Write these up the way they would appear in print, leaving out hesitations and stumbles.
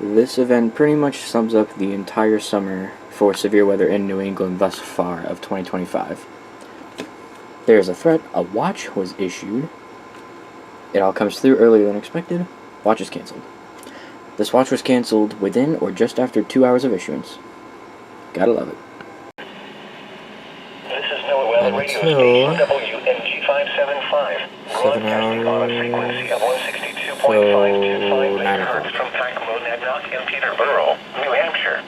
This event pretty much sums up the entire summer for severe weather in New England thus far of 2025. There is a threat, a watch was issued. It all comes through earlier than expected. Watch is cancelled. This watch was cancelled within or just after 2 hours of issuance. Gotta love it. This is NOAA Weather Radio Station WNG 575. 7 hours, On a frequency of 162.525 MHz from Packlow, Nagnock, and Peterborough, New Hampshire.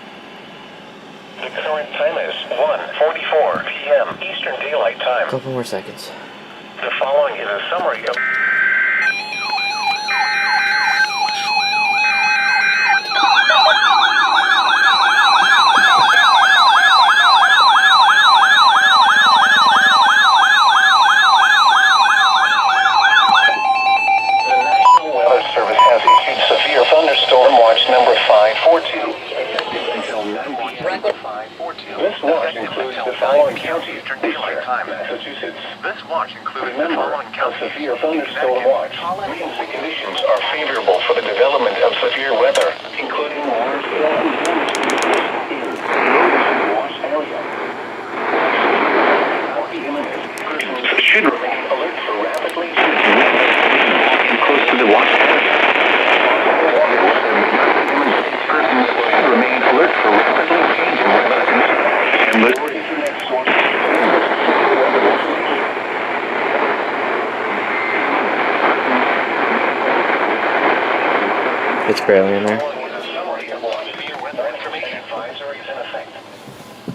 The current time is 1:44 p.m. Eastern Daylight Time. A couple more seconds. The following is a summary of... Thunderstorm watch number 542. This watch includes the following counties: Massachusetts. This watch includes the following counties: severe thunderstorm watch means the conditions are favorable for the development of severe weather, including large storms in the watch area. Persons should remain alert for rapidly changing weather walking close to the watch area. Remain alert for rapidly changing weather and It's barely in there. Weather information advisory is in effect.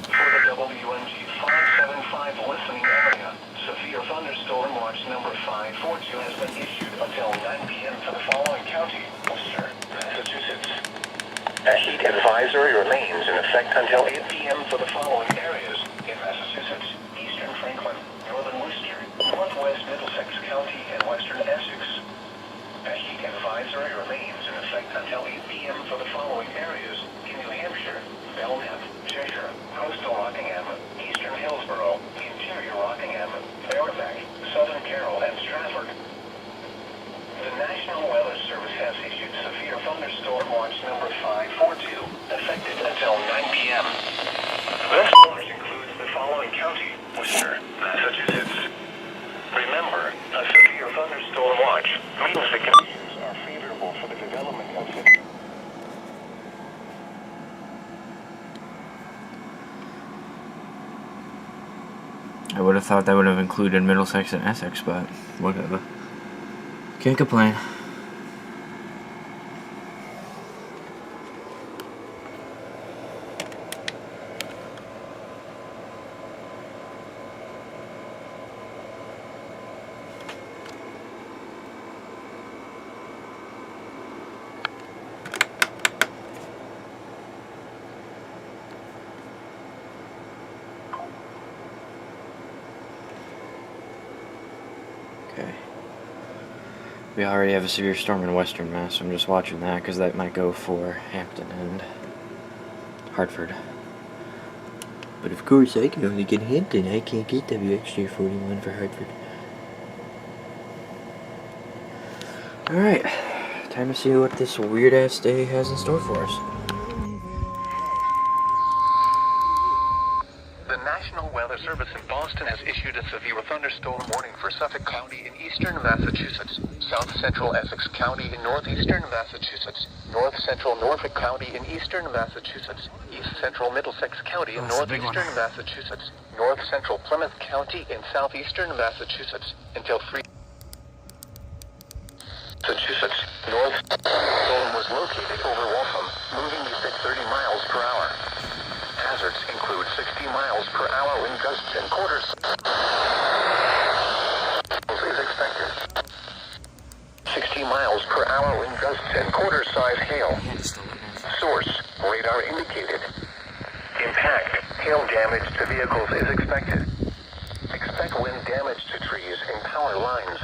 For the WNG 575 listening area, severe thunderstorm watch number 542 has been issued until 9 p.m. for the following county: Worcester, Massachusetts. A heat advisory remains in effect until 8 p.m. for the following areas in Massachusetts: Eastern Franklin, Northern Worcester, Northwest Middlesex County, and Western Essex. A heat advisory remains in effect until 8 p.m. for the following areas in New Hampshire: Belknap, Cheshire, Coastal Rockingham, Eastern Hillsborough, Interior Rockingham, Merrimack, Southern Carroll, and Stratford. The National Weather Service has issued severe thunderstorm watch number 542, effective until 9 p.m. This watch includes the following county: Worcester, Massachusetts. Remember, a severe thunderstorm watch means the conditions are favorable for the development of severe. I would have thought that would have included Middlesex and Essex, but whatever. Can't complain. Okay. We already have a severe storm in Western Mass, so I'm just watching that because that might go for Hampton and Hartford. But of course, I can only get Hampton. I can't get WXJ41 for Hartford. Alright, time to see what this weird ass day has in store for us. The National Weather Service in Boston has issued a severe thunderstorm warning for Suffolk County in eastern Massachusetts, South Central Essex County in northeastern Massachusetts, North Central Norfolk County in eastern Massachusetts, East Central Middlesex County in northeastern Massachusetts, North Central Plymouth County in southeastern Massachusetts, until 3 Massachusetts. North storm was located over Waltham, moving east at 30 miles per hour. Hazards include 60 miles per hour wind gusts and quarters is expected. 60 miles per hour wind gusts and quarter-size hail. Source: radar indicated. Impact: hail damage to vehicles is expected. Expect wind damage to trees and power lines.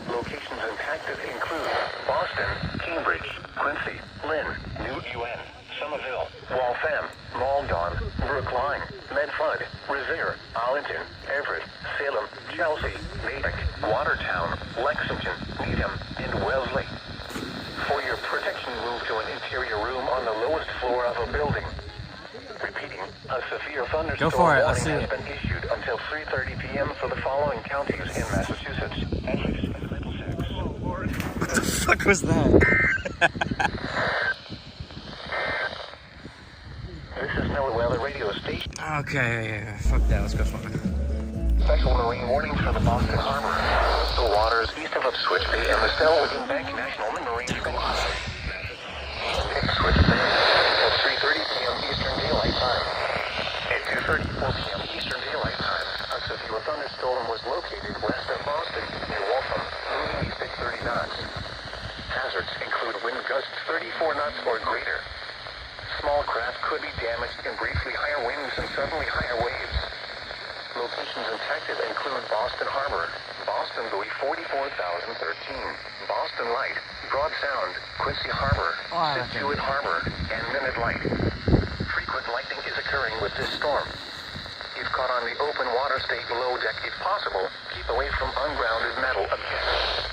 Locations impacted include Boston, Cambridge, Quincy, Lynn, New UN, Somerville, Waltham, Maldon, Brookline, Medford, Revere, Arlington, Everett, Salem, Chelsea, Natick, Watertown, Lexington, Needham, and Wellesley. For your protection, move to an interior carry a room on the lowest floor of a building. Repeating, a severe thunderstorm Go for it, I'll warning see has it. been issued until 3:30 p.m. for the following counties in Massachusetts. Essex and Middlesex. What the fuck was that? This is NOAA Weather Radio Station. Okay, fuck that, let's go for it. Special marine warnings for the Boston Harbor, coastal waters east of Ipswich Bay and the Stellar Bank National Marine Station. Ipswich Bay at 3:30 p.m. Eastern Daylight Time. At 2:34 p.m. Eastern Daylight Time, a severe thunderstorm was located west of Boston near Waltham, moving east at 30 knots. Hazards include wind gusts 34 knots or greater. Small craft could be damaged in briefly higher winds and suddenly higher waves. Locations impacted include Boston Harbor, Boston Buoy 44,013, Boston Light, Broad Sound, Quincy Harbor, Situate Harbor, and Minute Light. Frequent lightning is occurring with this storm. If caught on the open water, stay below deck if possible. Keep away from ungrounded metal objects.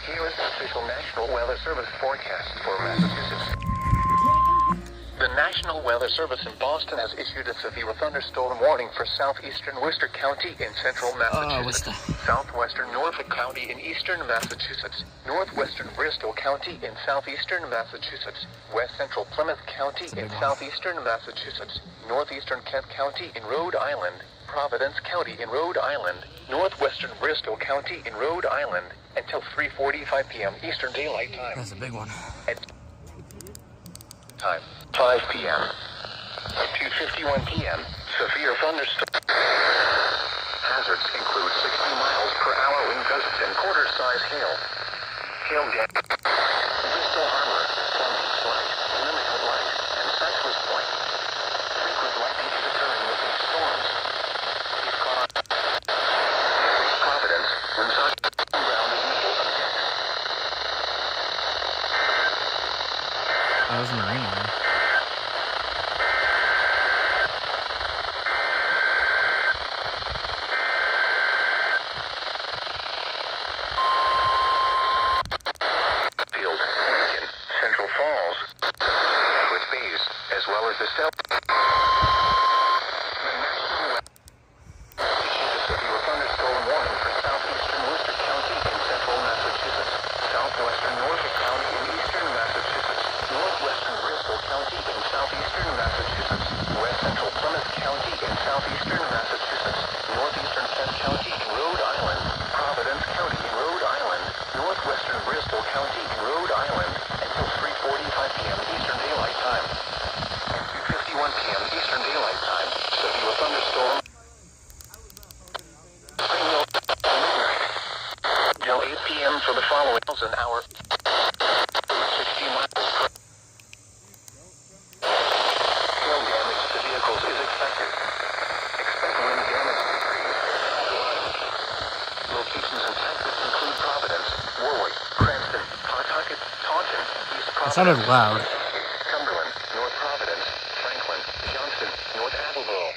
Here is the official National Weather Service forecast for Massachusetts. The National Weather Service in Boston has issued a severe thunderstorm warning for southeastern Worcester County in central Massachusetts, southwestern Norfolk County in eastern Massachusetts, northwestern Bristol County in southeastern Massachusetts, west central Plymouth County in southeastern Massachusetts, northeastern Kent County in Rhode Island, Providence County in Rhode Island, northwestern Bristol County in Rhode Island, until 3:45 p.m. Eastern Daylight Time. That's a big one. At time 5 p.m. At 2:51 p.m. Severe thunderstorm. Hazards include 60 miles per hour wind gusts and quarter-size hail. Hail damage. Bristol Harbor, Long Beach Light, Limited Light, and Sexless Point. Frequent lightning is occurring with these storms. If caught on Providence, winds are grounded metal objects. That was marine, man. Field, Lincoln, Central Falls, with Bays, as well as the South. The National issued a severe thunderstorm warning for southeastern Worcester County in central Massachusetts, southwestern Norfolk County in eastern Massachusetts, northwestern Bristol County in southeastern Massachusetts, west central Plymouth County in southeastern Massachusetts, northeastern Kent County in Rhode Island, Providence County in Rhode Island, northwestern Bristol County in Rhode Island, until 3:45 p.m. Eastern Daylight Time. At 2:51 p.m. Eastern Daylight Time, severe thunderstorm. Till 8 p.m. for the following miles an hour. 60 miles per hail damage to vehicles is expected. Expect wind damage to trees. Locations in Texas include Providence, Warwick, Cranston, Pawtucket, Taunton, East It Providence, sounded loud. Cumberland, North Providence, Franklin, Johnston, North Attleboro,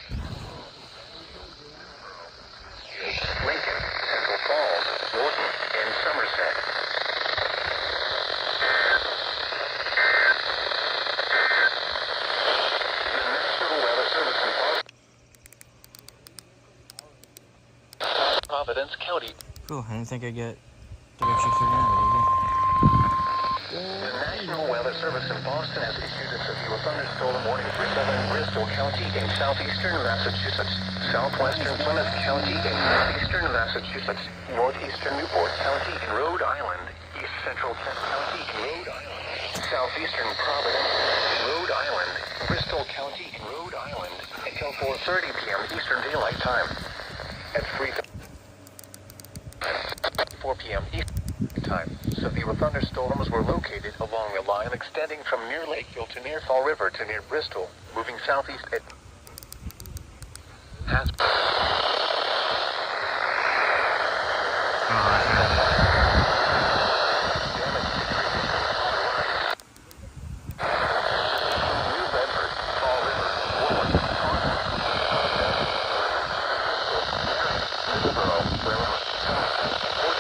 Lincoln, Central Falls, Norton, and Somerset. The National Weather Service in Boston, Providence County. Cool, I didn't think I'd get direction for that, The National Weather Service in Boston has issued a severe thunderstorm warning for southern Bristol County in southeastern Massachusetts, southwestern Plymouth County in northeastern Massachusetts, northeastern Newport County in Rhode Island, east central Kent County in Rhode Island, southeastern Providence in Rhode Island, Bristol County in Rhode Island, until 4:30 p.m. Eastern Daylight Time. At 4 p.m. Eastern Time, severe thunderstorms were located along a line extending from near Lakeville to near Fall River to near Bristol, moving southeast at has New Bedford, Fall River, Warwick, Taunton, Middleborough, Wareham, Fort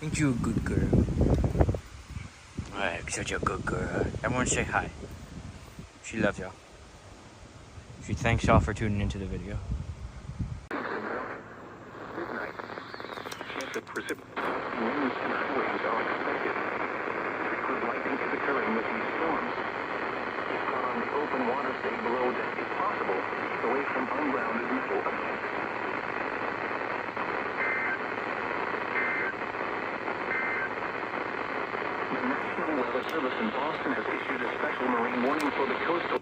Ain't you a good girl? Alright, such a good girl. Everyone say hi. She loves y'all. She thanks y'all for tuning into the video. Chance of precipitation, winds, and highways are expected. Frequent lightning is occurring with these storms. Keep caught on the open water, stay below deck if possible. Keep away from ungrounded metal objects. The National Weather Service in Boston has issued a special marine warning for the coastal